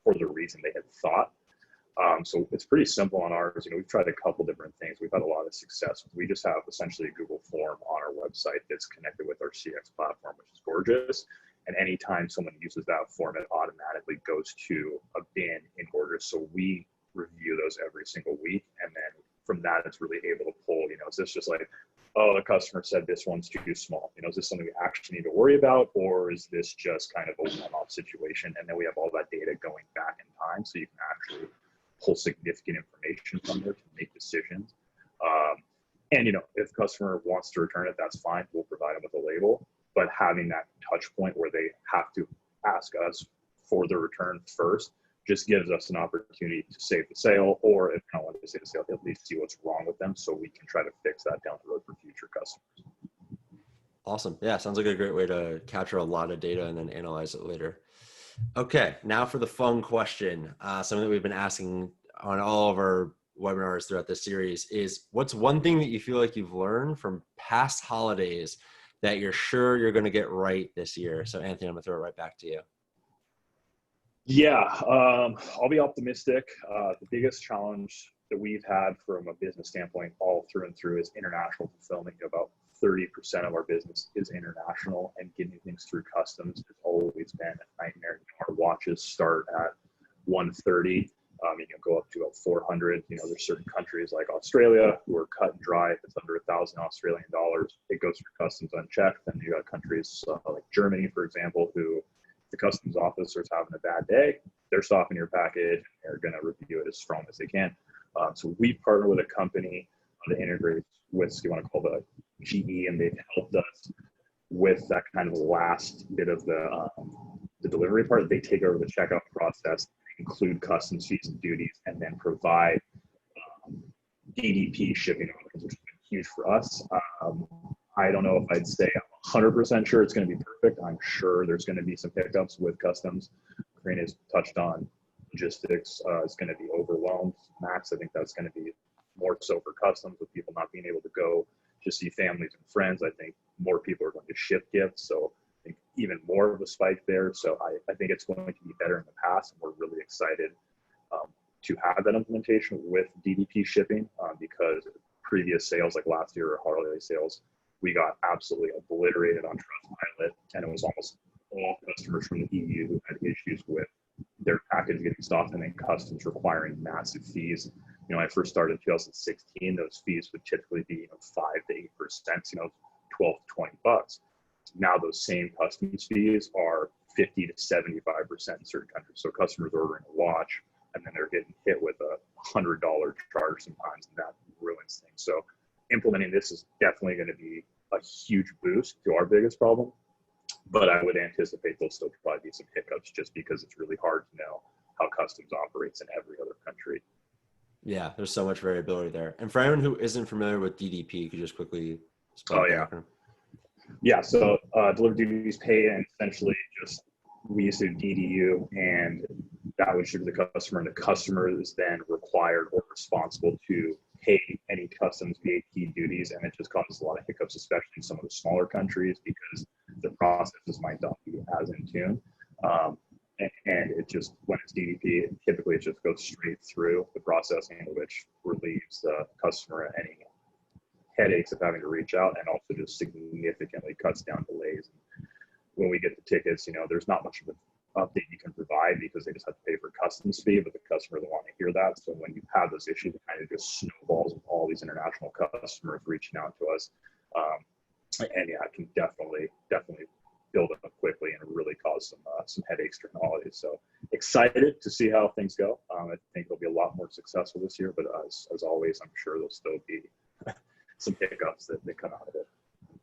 for the reason they had thought. So it's pretty simple on ours. We've tried a couple different things. We've had a lot of success. We just have essentially a Google form on our website that's connected with our CX platform, which is gorgeous. And anytime someone uses that form, it automatically goes to a bin in order. So we review those every single week. And then from that, it's really able to pull, is this just like, oh, the customer said this one's too small? Is this something we actually need to worry about? Or is this just kind of a one-off situation? And then we have all that data going back in time. So you can actually pull significant information from there to make decisions. And if the customer wants to return it, that's fine. We'll provide them with a label. But having that touch point where they have to ask us for the return first just gives us an opportunity to save the sale, or if I don't want to save the sale, at least see what's wrong with them so we can try to fix that down the road for future customers. Awesome. Yeah, sounds like a great way to capture a lot of data and then analyze it later. Okay, now for the fun question. Something that we've been asking on all of our webinars throughout this series is, what's one thing that you feel like you've learned from past holidays that you're sure you're going to get right this year? So Anthony, I'm going to throw it right back to you. Yeah, I'll be optimistic. The biggest challenge that we've had from a business standpoint all through and through is international fulfillment. About 30% of our business is international, and getting things through customs has always been a nightmare. Our watches start at 130. You can go up to about 400. There's certain countries like Australia who are cut and dry. If it's under 1,000 Australian dollars, it goes through customs unchecked. Then you got countries like Germany, for example, who the customs officer's having a bad day, they're stopping your package and they're going to review it as strong as they can. So we partner with a company that integrates with, you want to call the GE, and they've helped us with that kind of last bit of the delivery part. They take over the checkout process, include customs fees and duties, and then provide DDP shipping options, which has been huge for us. I don't know if I'd say I'm 100% sure it's going to be perfect. I'm sure there's going to be some hiccups with customs. Karina's touched on logistics is going to be overwhelmed. Max, I think that's going to be more so for customs, with people not being able to go to see families and friends. I think more people are going to ship gifts, so I think even more of a spike there. So I think it's going to be better in the past, and we're really excited to have that implementation with DDP shipping because previous sales, like last year or holiday sales, we got absolutely obliterated on Trustpilot, and it was almost all customers from the EU who had issues with their package getting stopped and then customs requiring massive fees. When I first started in 2016, those fees would typically be 5 to 8%, 12 to $20. Now those same customs fees are 50 to 75% in certain countries. So customers ordering a watch and then they're getting hit with a $100 charge sometimes, and that ruins things. So implementing this is definitely going to be a huge boost to our biggest problem, but I would anticipate there'll still probably be some hiccups just because it's really hard to know how customs operates in every other country. Yeah, there's so much variability there. And for anyone who isn't familiar with DDP, could you just quickly explain the acronym? Yeah, so delivered duties paid, and essentially just we used to do DDU, and that would ship to the customer, and the customer is then required or responsible to pay any customs VAT duties, and it just causes a lot of hiccups, especially in some of the smaller countries, because the processes might not be as in tune. And it just, when it's DDP, typically it just goes straight through the processing, which relieves the customer any headaches of having to reach out, and also just significantly cuts down delays. When we get the tickets, there's not much of an update you can provide because they just have to pay for customs fee, but the customer doesn't want to hear that. So when you have those issues, it kind of just snowballs with all these international customers reaching out to us. And yeah, it can definitely build up quickly and really cause some headaches during the holidays. So excited to see how things go. I think it'll be a lot more successful this year, but as always, I'm sure there'll still be some hiccups that come out of it.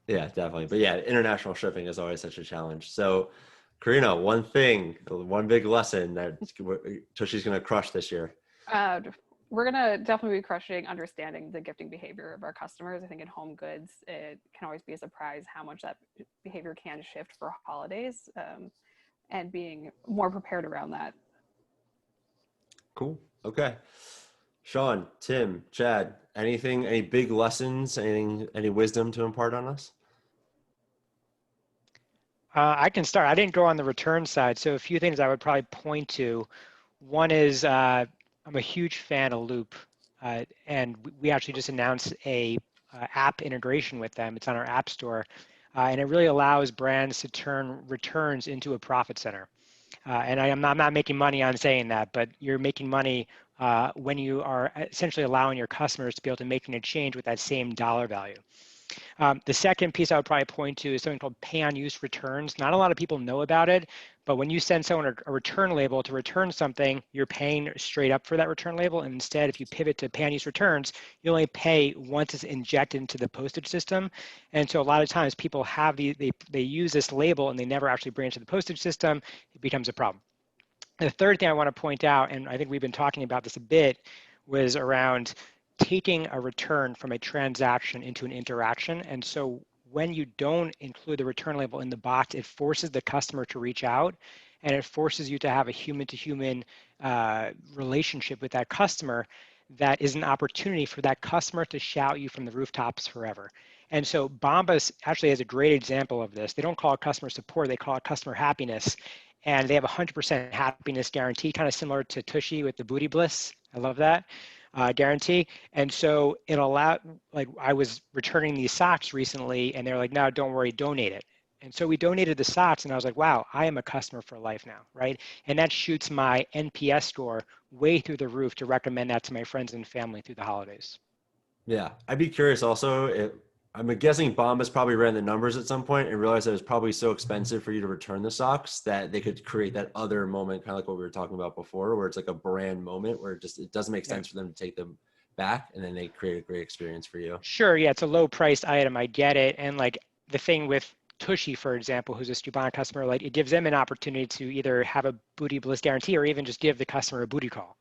Yeah, definitely. But yeah, international shipping is always such a challenge. So Karina, one big lesson that Tushy's going to crush this year. We're going to definitely be crushing understanding the gifting behavior of our customers. I think in home goods, it can always be a surprise how much that behavior can shift for holidays, and being more prepared around that. Cool. Okay. Sean, Tim, Chad, any big lessons, any wisdom to impart on us? I can start. I didn't go on the return side, so a few things I would probably point to. One is I'm a huge fan of Loop, and we actually just announced a app integration with them. It's on our app store, and it really allows brands to turn returns into a profit center. And I'm not making money on saying that, but you're making money when you are essentially allowing your customers to be able to make an exchange with that same dollar value. The second piece I would probably point to is something called pay-on-use returns. Not a lot of people know about it, but when you send someone a return label to return something, you're paying straight up for that return label. And instead, if you pivot to pay-on-use returns, you only pay once it's injected into the postage system. And so a lot of times people have they use this label and they never actually bring it to the postage system. It becomes a problem. The third thing I want to point out, and I think we've been talking about this a bit, was around taking a return from a transaction into an interaction. And so when you don't include the return label in the box, it forces the customer to reach out, and it forces you to have a human-to-human relationship with that customer. That is an opportunity for that customer to shout you from the rooftops forever. And so Bombas actually has a great example of this. They don't call it customer support, they call it customer happiness. And they have a 100% happiness guarantee, kind of similar to Tushy with the Booty Bliss. I love that guarantee. And so it allowed, like I was returning these socks recently and they're like, no, don't worry, donate it. And so we donated the socks and I was like, wow, I am a customer for life now, right? And that shoots my NPS score way through the roof to recommend that to my friends and family through the holidays. Yeah, I'd be curious also if I'm guessing Bombas probably ran the numbers at some point and realized that it was probably so expensive for you to return the socks that they could create that other moment, kind of like what we were talking about before, where it's like a brand moment where it doesn't make sense for them to take them back, and then they create a great experience for you. Sure, yeah, it's a low priced item, I get it. And like the thing with Tushy, for example, who's a Stubana customer, like it gives them an opportunity to either have a Booty Bliss guarantee or even just give the customer a booty call,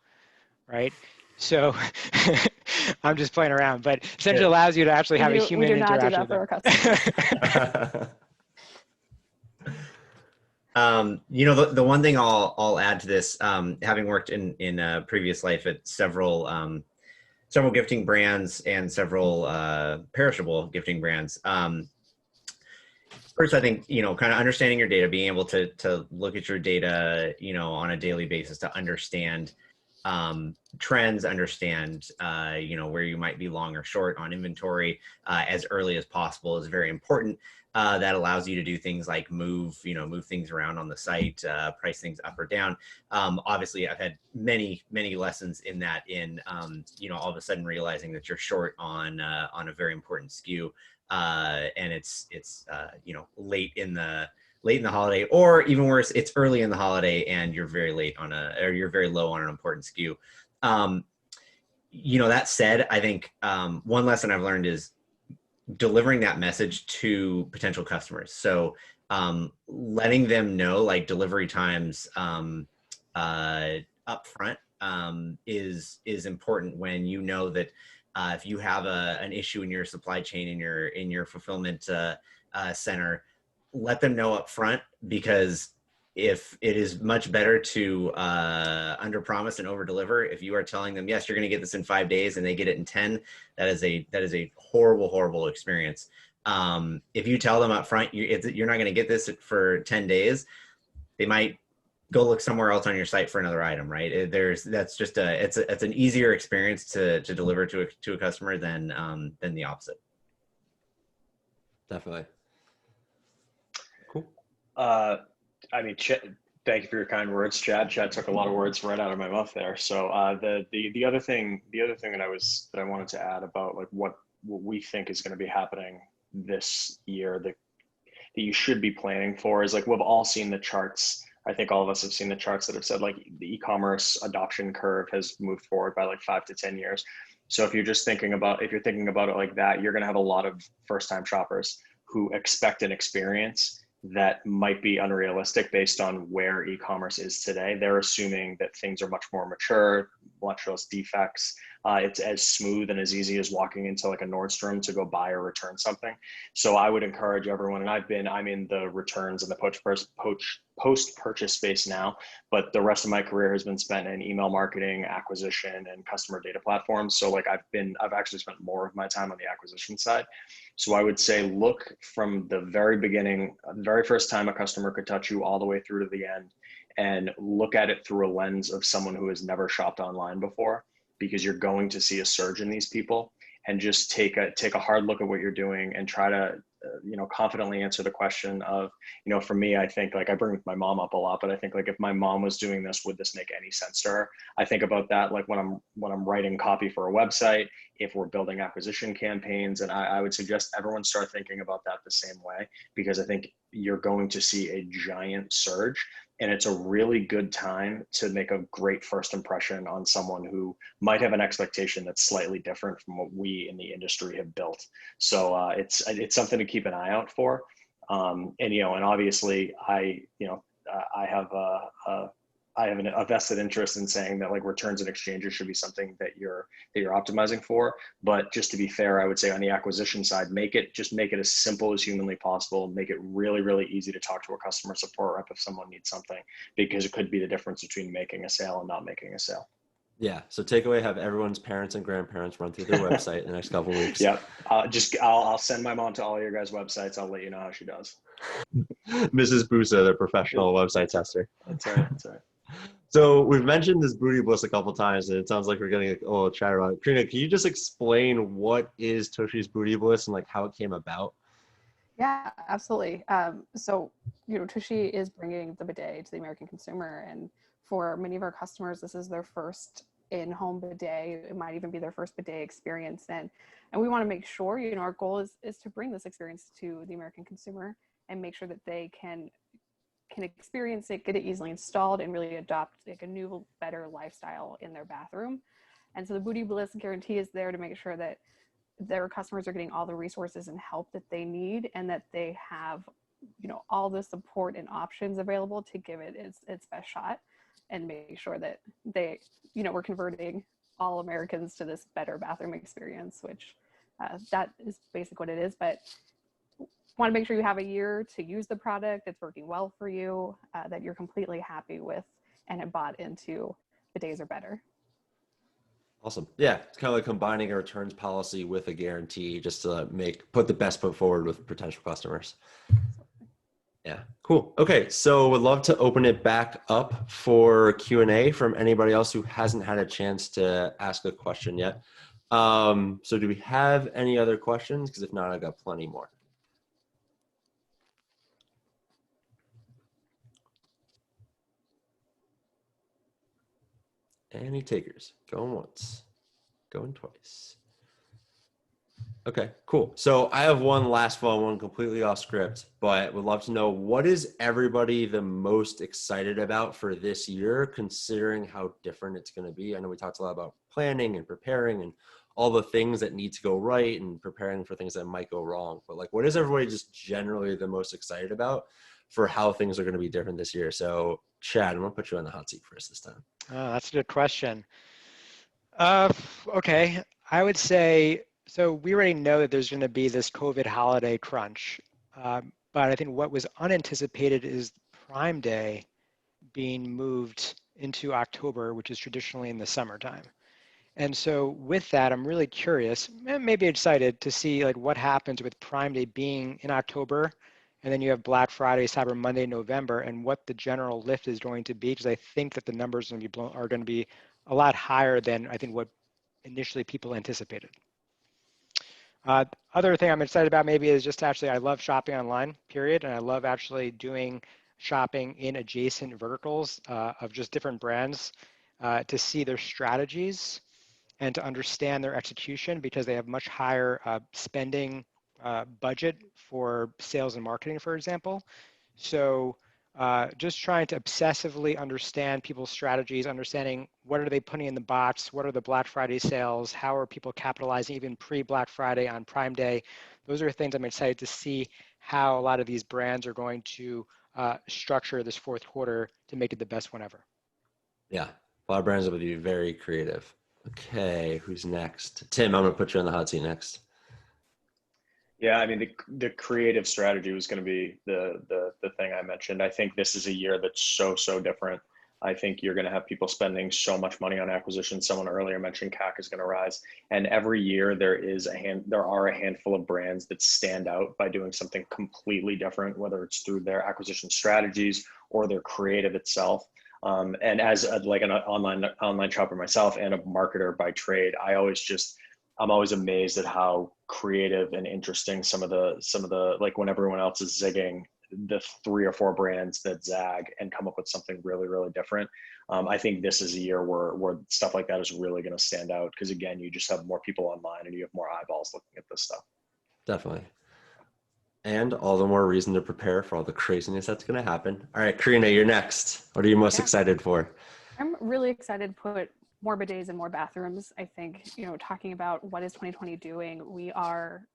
right? So I'm just playing around, but essentially allows you to actually have a human we do not do interaction that for our with customers. You know, the one thing I'll add to this, having worked in a previous life at several gifting brands and several perishable gifting brands. First, I think, you know, kind of understanding your data, being able to look at your data, you know, on a daily basis to understand trends, understand, you know, where you might be long or short on inventory as early as possible is very important. That allows you to do things like move things around on the site, price things up or down. Obviously, I've had many lessons in that. You know, all of a sudden realizing that you're short on a very important SKU, and it's you know, late in the holiday, or even worse, it's early in the holiday and you're very late on you're very low on an important SKU. You know, that said, I think one lesson I've learned is delivering that message to potential customers. So letting them know, like, delivery times up front is important when you know that if you have an issue in your supply chain, in your fulfillment center, let them know up front, because if it is much better to under promise and over deliver. If you are telling them, yes, you're going to get this in 5 days and they get it in 10, that is a horrible experience. If you tell them up front, you're not going to get this for 10 days, they might go look somewhere else on your site for another item, right? That's just it's an easier experience to deliver to a customer than the opposite. Definitely. Cool. I mean, thank you for your kind words, Chad. Chad took a lot of words right out of my mouth there. So the other thing that I wanted to add about, like, what we think is going to be happening this year that you should be planning for is, like, we've all seen the charts. I think all of us have seen the charts that have said, like, the e-commerce adoption curve has moved forward by like 5 to 10 years. So if you're thinking about it like that, you're going to have a lot of first-time shoppers who expect an experience that might be unrealistic based on where e-commerce is today. They're assuming that things are much more mature, much less defects. It's as smooth and as easy as walking into like a Nordstrom to go buy or return something. So I would encourage everyone, and I'm in the returns and the post-purchase space now, but the rest of my career has been spent in email marketing, acquisition, and customer data platforms. So like I've actually spent more of my time on the acquisition side. So I would say, look from the very beginning, the very first time a customer could touch you, all the way through to the end, and look at it through a lens of someone who has never shopped online before, because you're going to see a surge in these people. And just take a hard look at what you're doing and try to confidently answer the question of, for me, I think, like, I bring my mom up a lot, but I think, like, if my mom was doing this, would this make any sense to her? I think about that, like, when I'm writing copy for a website, if we're building acquisition campaigns, and I would suggest everyone start thinking about that the same way, because I think you're going to see a giant surge. And it's a really good time to make a great first impression on someone who might have an expectation that's slightly different from what we in the industry have built. So it's something to keep an eye out for. And obviously I have a vested interest in saying that, like, returns and exchanges should be something that you're optimizing for. But just to be fair, I would say on the acquisition side, make it as simple as humanly possible. Make it really, really easy to talk to a customer support rep if someone needs something, because it could be the difference between making a sale and not making a sale. Yeah. So takeaway: have everyone's parents and grandparents run through their website in the next couple of weeks. Yep. I'll send my mom to all your guys' websites. I'll let you know how she does. Mrs. Busa, the professional website tester. That's right. That's right. So we've mentioned this Booty Bliss a couple times, and it sounds like we're getting a little chat about it. Karina, can you just explain what is Tushy's Booty Bliss and, like, how it came about? Yeah, absolutely. So, Tushy is bringing the bidet to the American consumer. And for many of our customers, this is their first in-home bidet. It might even be their first bidet experience. And we want to make sure, our goal is to bring this experience to the American consumer and make sure that they can experience it, get it easily installed, and really adopt, like, a new, better lifestyle in their bathroom. And so the Booty Bliss guarantee is there to make sure that their customers are getting all the resources and help that they need, and that they have, all the support and options available to give it its best shot, and make sure that they, we're converting all Americans to this better bathroom experience, which that is basically what it is. But want to make sure you have a year to use the product, it's working well for you, that you're completely happy with and have bought into bidets are better. Awesome. Yeah, it's kind of like combining a returns policy with a guarantee, just to put the best foot forward with potential customers. Yeah, cool. Okay, so would love to open it back up for Q&A from anybody else who hasn't had a chance to ask a question yet. So do we have any other questions? Because if not, I got plenty more. Any takers? Going once, going twice. Okay, cool. So I have one last one completely off script, but would love to know, what is everybody the most excited about for this year, considering how different it's going to be? I know we talked a lot about planning and preparing and all the things that need to go right and preparing for things that might go wrong. But, like, what is everybody just generally the most excited about for how things are going to be different this year? So Chad, I'm going to put you on the hot seat first this time. Oh, that's a good question. Okay, I would say, so we already know that there's going to be this COVID holiday crunch, but I think what was unanticipated is Prime Day being moved into October, which is traditionally in the summertime. And so with that, I'm really curious, maybe excited to see, like, what happens with Prime Day being in October, and then you have Black Friday, Cyber Monday, November, and what the general lift is going to be, because I think that the numbers are going to be a lot higher than I think what initially people anticipated. Other thing I'm excited about maybe is just actually, I love shopping online, period, and I love actually doing shopping in adjacent verticals of just different brands to see their strategies and to understand their execution, because they have much higher spending budget for sales and marketing, for example. So just trying to obsessively understand people's strategies, understanding what are they putting in the box, what are the Black Friday sales, how are people capitalizing even pre-Black Friday on Prime Day. Those are things I'm excited to see how a lot of these brands are going to structure this fourth quarter to make it the best one ever. Yeah, a lot of brands will be very creative. Okay, who's next? Tim, I'm going to put you on the hot seat next. Yeah, I mean, the creative strategy was going to be the thing I mentioned. I think this is a year that's so different. I think you're going to have people spending so much money on acquisition. Someone earlier mentioned CAC is going to rise, and every year there are a handful of brands that stand out by doing something completely different, whether it's through their acquisition strategies or their creative itself. And as like an online shopper myself and a marketer by trade, I'm always amazed at how creative and interesting some of the like when everyone else is zigging, the 3 or 4 brands that zag and come up with something really, really different. I think this is a year where stuff like that is really going to stand out, because again, you just have more people online and you have more eyeballs looking at this stuff. Definitely. And all the more reason to prepare for all the craziness that's going to happen. All right, Karina, you're next. What are you most excited for? I'm really excited to put more bidets in more bathrooms. I think, talking about what is 2020 doing, we are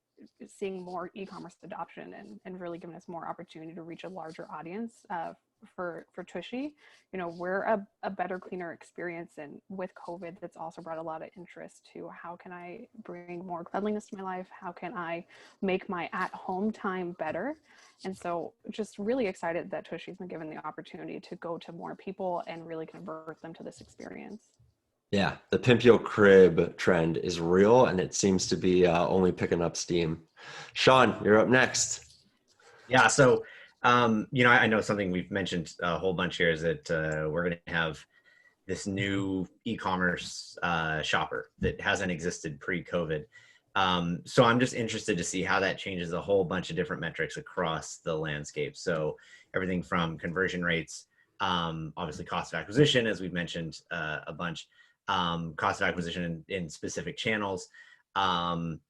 seeing more e-commerce adoption and really giving us more opportunity to reach a larger audience for Tushy. We're a better, cleaner experience, and with COVID, that's also brought a lot of interest to how can I bring more cleanliness to my life? How can I make my at-home time better? And so just really excited that Tushy's been given the opportunity to go to more people and really convert them to this experience. Yeah, the Pimp Your Crib trend is real, and it seems to be only picking up steam. Sean, you're up next. Yeah, so I know something we've mentioned a whole bunch here is that we're going to have this new e-commerce shopper that hasn't existed pre-COVID. So I'm just interested to see how that changes a whole bunch of different metrics across the landscape. So everything from conversion rates, obviously cost of acquisition, as we've mentioned a bunch, cost of acquisition in specific channels, and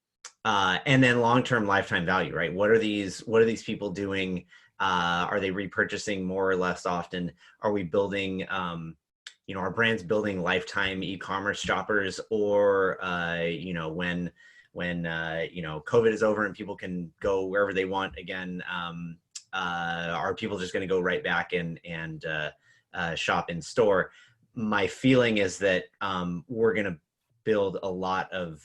then long-term lifetime value, right? What are these people doing? Are they repurchasing more or less often? Are we building, our brands building lifetime e-commerce shoppers, or, when COVID is over and people can go wherever they want again, are people just going to go right back and shop in store? My feeling is that we're going to build a lot of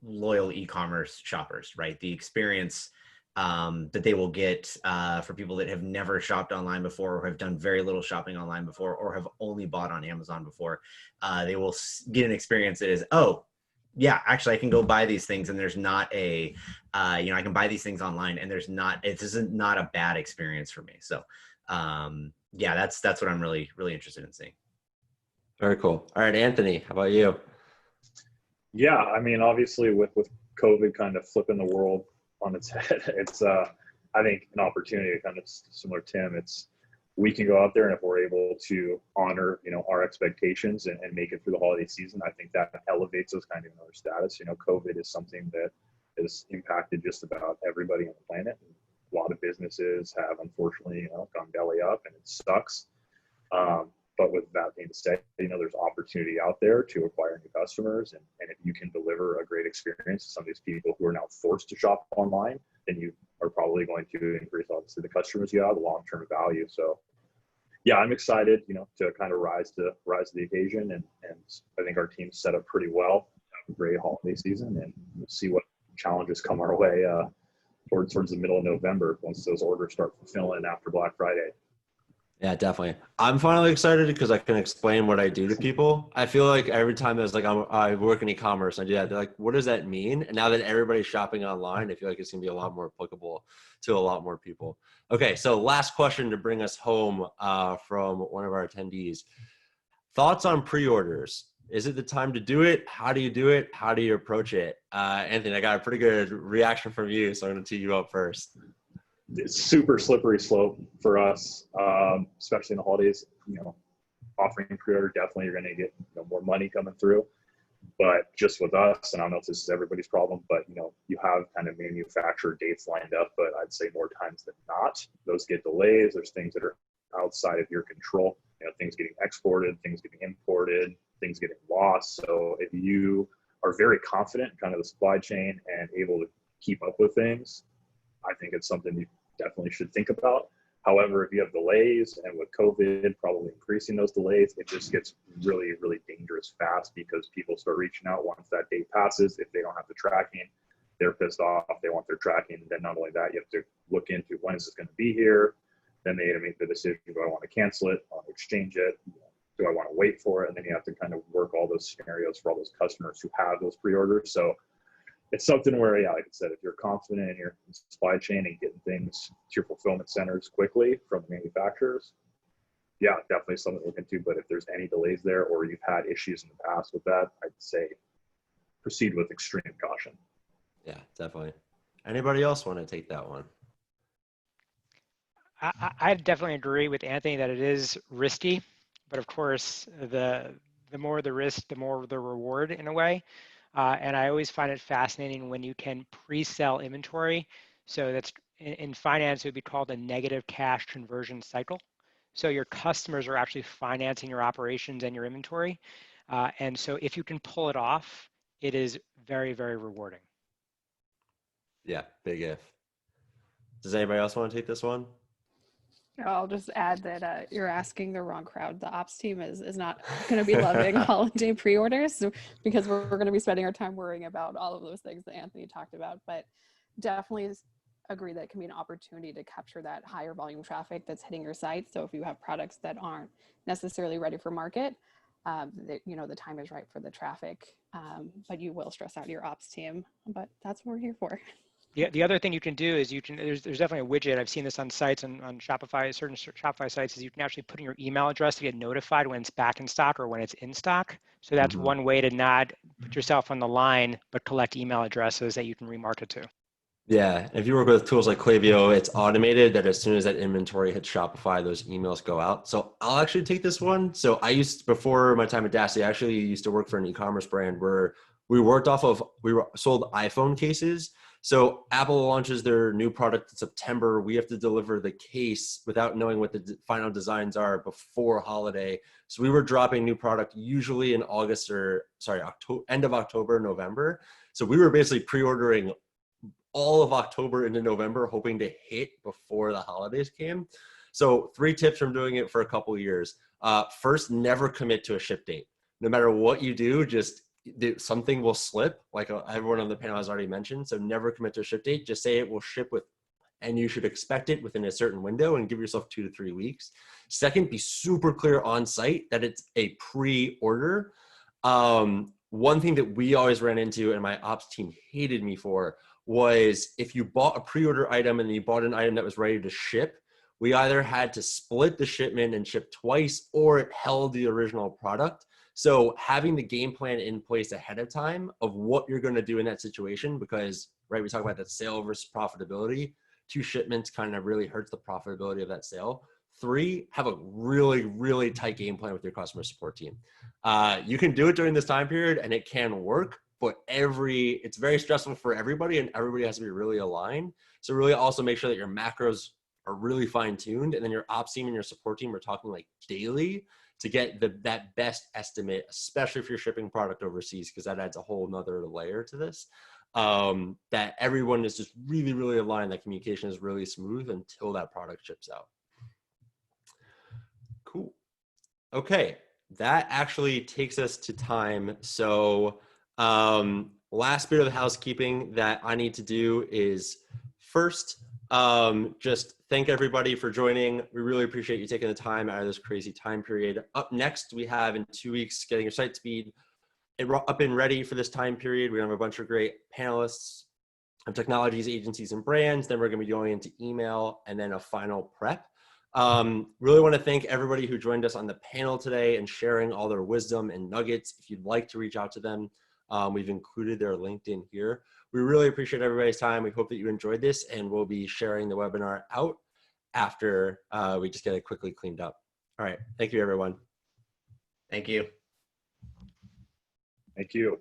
loyal e-commerce shoppers, right? The experience that they will get for people that have never shopped online before, or have done very little shopping online before, or have only bought on Amazon before. They will get an experience that is, oh, yeah, actually I can go buy these things, and there's not a, I can buy these things online, and this isn't not a bad experience for me. So yeah, that's what I'm really, really interested in seeing. Very cool. All right, Anthony, how about you? Yeah, I mean, obviously with COVID kind of flipping the world on its head, it's I think an opportunity, kind of similar to Tim. We can go out there, and if we're able to honor our expectations and make it through the holiday season, I think that elevates us kind of in our status. COVID is something that has impacted just about everybody on the planet. A lot of businesses have unfortunately gone belly up, and it sucks. But with that being said, there's opportunity out there to acquire new customers. And if you can deliver a great experience to some of these people who are now forced to shop online, then you are probably going to increase, obviously, the customers you have, the long-term value. So yeah, I'm excited, to kind of rise to the occasion. And I think our team's set up pretty well. Have a great holiday season, and we'll see what challenges come our way towards the middle of November, once those orders start fulfilling after Black Friday. Yeah, definitely. I'm finally excited because I can explain what I do to people. I feel like every time there's like I work in e-commerce, I do that. They're like, "What does that mean?" And now that everybody's shopping online, I feel like it's gonna be a lot more applicable to a lot more people. Okay, so last question to bring us home from one of our attendees: thoughts on pre-orders? Is it the time to do it? How do you do it? How do you approach it? Anthony, I got a pretty good reaction from you, so I'm gonna tee you up first. It's super slippery slope for us, especially in the holidays. Offering pre-order, definitely you're going to get more money coming through. But just with us, and I don't know if this is everybody's problem, but you have kind of manufacturer dates lined up, but I'd say more times than not, those get delays. There's things that are outside of your control. Things getting exported, things getting imported, things getting lost. So if you are very confident in kind of the supply chain and able to keep up with things, I think it's something you definitely should think about. However, if you have delays, and with COVID probably increasing those delays, it just gets really, really dangerous fast, because people start reaching out once that date passes. If they don't have the tracking, they're pissed off. They want their tracking. Then not only that, you have to look into when is this going to be here. Then they make the decision, do I want to cancel it, I want to exchange it. Do I want to wait for it? And then you have to kind of work all those scenarios for all those customers who have those pre-orders. So it's something where, yeah, like I said, if you're confident in your supply chain and getting things to your fulfillment centers quickly from manufacturers, yeah, definitely something to look into. But if there's any delays there or you've had issues in the past with that, I'd say proceed with extreme caution. Yeah, definitely. Anybody else want to take that one? I definitely agree with Anthony that it is risky, but of course, the more the risk, the more the reward in a way. And I always find it fascinating when you can pre-sell inventory. So that's in finance, it would be called a negative cash conversion cycle. So your customers are actually financing your operations and your inventory. And so if you can pull it off, it is very, very rewarding. Yeah, big if. Does anybody else want to take this one? I'll just add that you're asking the wrong crowd. The ops team is not going to be loving holiday pre-orders because we're going to be spending our time worrying about all of those things that Anthony talked about. But definitely agree that it can be an opportunity to capture that higher volume traffic that's hitting your site. So if you have products that aren't necessarily ready for market, the time is right for the traffic, but you will stress out your ops team. But that's what we're here for. The other thing you can do is there's definitely a widget. I've seen this on sites on Shopify, certain Shopify sites, is you can actually put in your email address to get notified when it's back in stock or when it's in stock. So that's one way to not put yourself on the line, but collect email addresses that you can remarket to. Yeah, if you work with tools like Klaviyo, it's automated that as soon as that inventory hits Shopify, those emails go out. So I'll actually take this one. So before my time at Daasity, I actually used to work for an e-commerce brand where we sold iPhone cases. So Apple launches their new product in September. We have to deliver the case without knowing what the final designs are before holiday. So we were dropping new product usually in end of October, November. So we were basically pre-ordering all of October into November, hoping to hit before the holidays came. So 3 tips from doing it for a couple of years. First, never commit to a ship date. No matter what you do, something will slip, like everyone on the panel has already mentioned. So never commit to a ship date. Just say it will ship and you should expect it within a certain window and give yourself 2 to 3 weeks. Second, be super clear on site that it's a pre-order. One thing that we always ran into and my ops team hated me for was if you bought a pre-order item and you bought an item that was ready to ship, we either had to split the shipment and ship twice or it held the original product. So having the game plan in place ahead of time of what you're going to do in that situation, because we talk about that sale versus profitability. 2 shipments kind of really hurts the profitability of that sale. 3, have a really, really tight game plan with your customer support team. You can do it during this time period and it can work, but it's very stressful for everybody and everybody has to be really aligned. So really also make sure that your macros are really fine tuned. And then your ops team and your support team are talking like daily to get that best estimate, especially if you're shipping product overseas, because that adds a whole nother layer to this. That everyone is just really, really aligned, that communication is really smooth until that product ships out. Cool. Okay, that actually takes us to time. So last bit of the housekeeping that I need to do is first, just thank everybody for joining. We really appreciate you taking the time out of this crazy time period. Up next, we have in 2 weeks, getting your site speed up and ready for this time period. We have a bunch of great panelists of technologies, agencies, and brands. Then we're going to be going into email and then a final prep. Really want to thank everybody who joined us on the panel today and sharing all their wisdom and nuggets. If you'd like to reach out to them, we've included their LinkedIn here. We really appreciate everybody's time. We hope that you enjoyed this, and we'll be sharing the webinar out after we just get it quickly cleaned up. All right. Thank you, everyone. Thank you. Thank you.